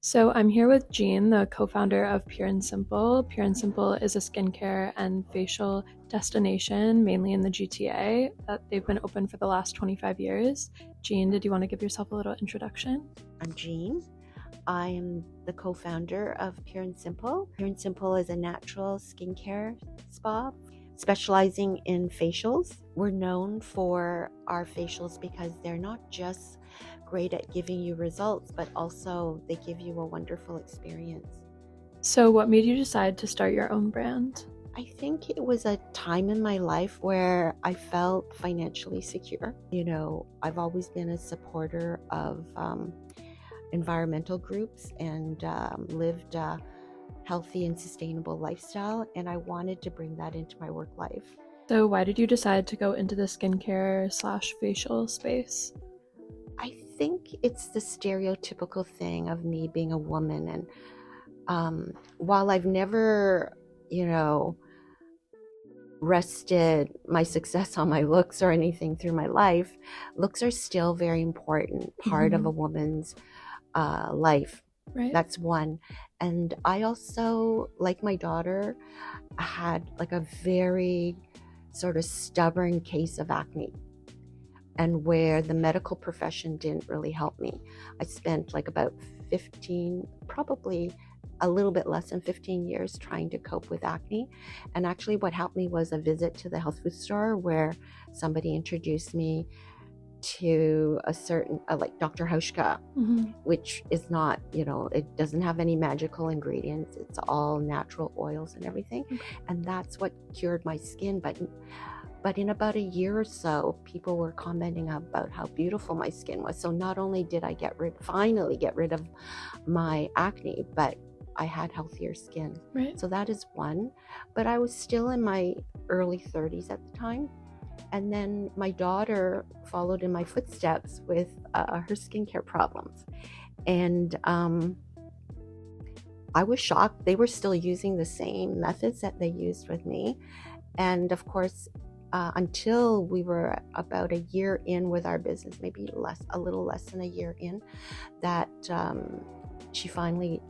So I'm here with Jean, the co-founder of Pure and Simple. Pure and Simple is a skincare and facial destination, mainly in the GTA, that they've been open for the last 25 years. Jean, did you want to give yourself a little introduction? I'm Jean. I am the co-founder of Pure and Simple. Pure and Simple is a natural skincare spa specializing in facials. We're known for our facials because they're not just great at giving you results, but also they give you a wonderful experience. So what made you decide to start your own brand? I think it was a time in my life where I felt financially secure. I've always been a supporter of environmental groups and lived a healthy and sustainable lifestyle, and I wanted to bring that into my work life. So why did you decide to go into the skincare slash facial space? I think it's the stereotypical thing of me being a woman, and while I've never, rested my success on my looks or anything through my life, looks are still very important part of a woman's life. Right. That's one. And I also, like my daughter, had like a very sort of stubborn case of acne, and where the medical profession didn't really help me. I spent like about 15, probably a little bit less than 15 years trying to cope with acne. And actually what helped me was a visit to the health food store where somebody introduced me to a certain, like Dr. Hauschka, which is not, it doesn't have any magical ingredients. It's all natural oils and everything. And that's what cured my skin. But in about a year or so, people were commenting about how beautiful my skin was. So not only did I finally get rid of my acne, but I had healthier skin. Right. So that is one. But I was still in my early 30s at the time. And then my daughter followed in my footsteps with her skincare problems. And I was shocked. They were still using the same methods that they used with me. And of course, until we were about a year in with our business, maybe a little less than a year in, that she finally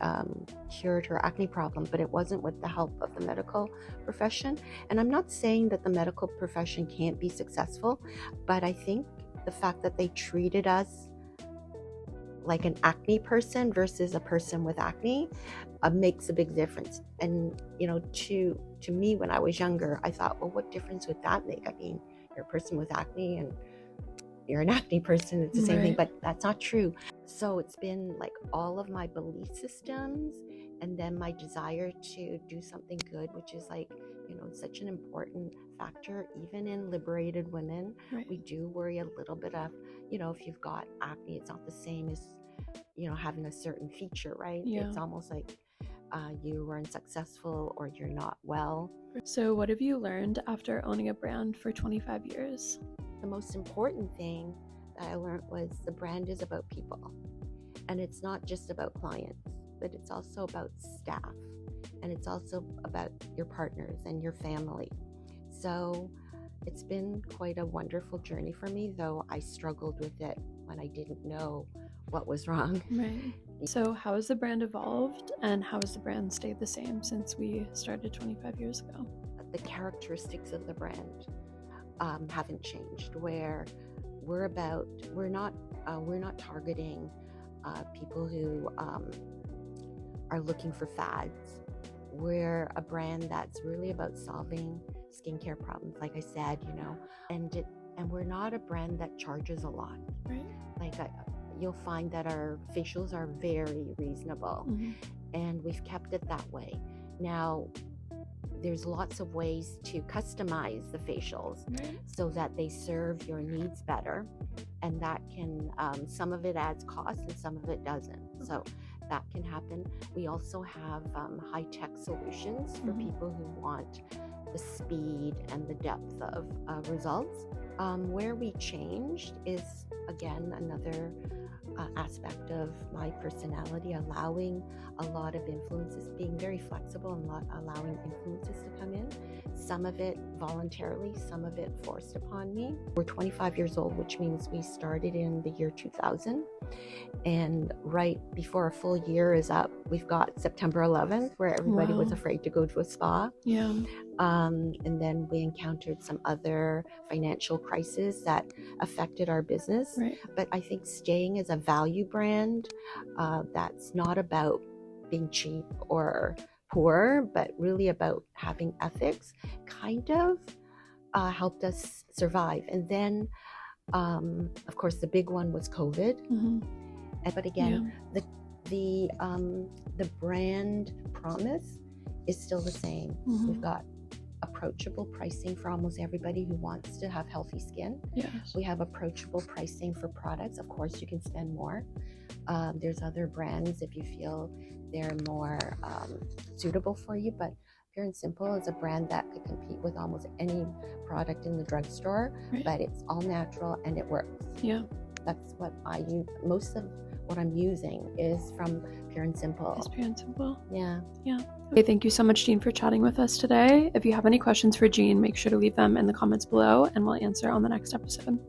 cured her acne problem, but it wasn't with the help of the medical profession. And I'm not saying that the medical profession can't be successful, but I think the fact that they treated us like an acne person versus a person with acne makes a big difference. And to me, when I was younger, I thought, well, what difference would that make? I mean, you're a person with acne and you're an acne person, it's the same thing, but that's not true. So it's been like all of my belief systems, and then my desire to do something good, which is like, such an important factor, even in liberated women. Right. We do worry a little bit of, if you've got acne, it's not the same as, having a certain feature, right? Yeah. It's almost like you are unsuccessful or you're not well. So what have you learned after owning a brand for 25 years? The most important thing that I learned was the brand is about people. And it's not just about clients, but it's also about staff. And it's also about your partners and your family. So it's been quite a wonderful journey for me, though I struggled with it when I didn't know what was wrong. Right. So how has the brand evolved, and how has the brand stayed the same since we started 25 years ago? The characteristics of the brand haven't changed, where we're not targeting people who are looking for fads. We're a brand that's really about solving skincare problems, like I said, and we're not a brand that charges a lot. Right. Like you'll find that our facials are very reasonable, and we've kept it that way. Now, there's lots of ways to customize the facials so that they serve your needs better, and that can some of it adds cost and some of it doesn't. So that can happen. We also have high-tech solutions for people who want the speed and the depth of results. Where we changed is, again, another aspect of my personality, allowing a lot of influences, being very flexible and allowing influences to come in. Some of it voluntarily, some of it forced upon me. We're 25 years old, which means we started in the year 2000. And right before a full year is up, we've got September 11th, where everybody was afraid to go to a spa. Yeah. And then we encountered some other financial crises that affected our business. Right. But I think staying as a value brand, that's not about being cheap or poor, but really about having ethics, kind of helped us survive. And then, of course, the big one was COVID. Mm-hmm. But again, the brand promise is still the same. Mm-hmm. We've got approachable pricing for almost everybody who wants to have healthy skin. Yes. We have approachable pricing for products. Of course, you can spend more. There's other brands if you feel they're more suitable for you, but Pure and Simple is a brand that could compete with almost any product in the drugstore, right. but it's all natural and it works. Yeah. That's what I use. Most of what I'm using is from Pure and Simple. It's Pure and Simple. Yeah. Yeah. Okay, thank you so much, Jean, for chatting with us today. If you have any questions for Jean, make sure to leave them in the comments below and we'll answer on the next episode.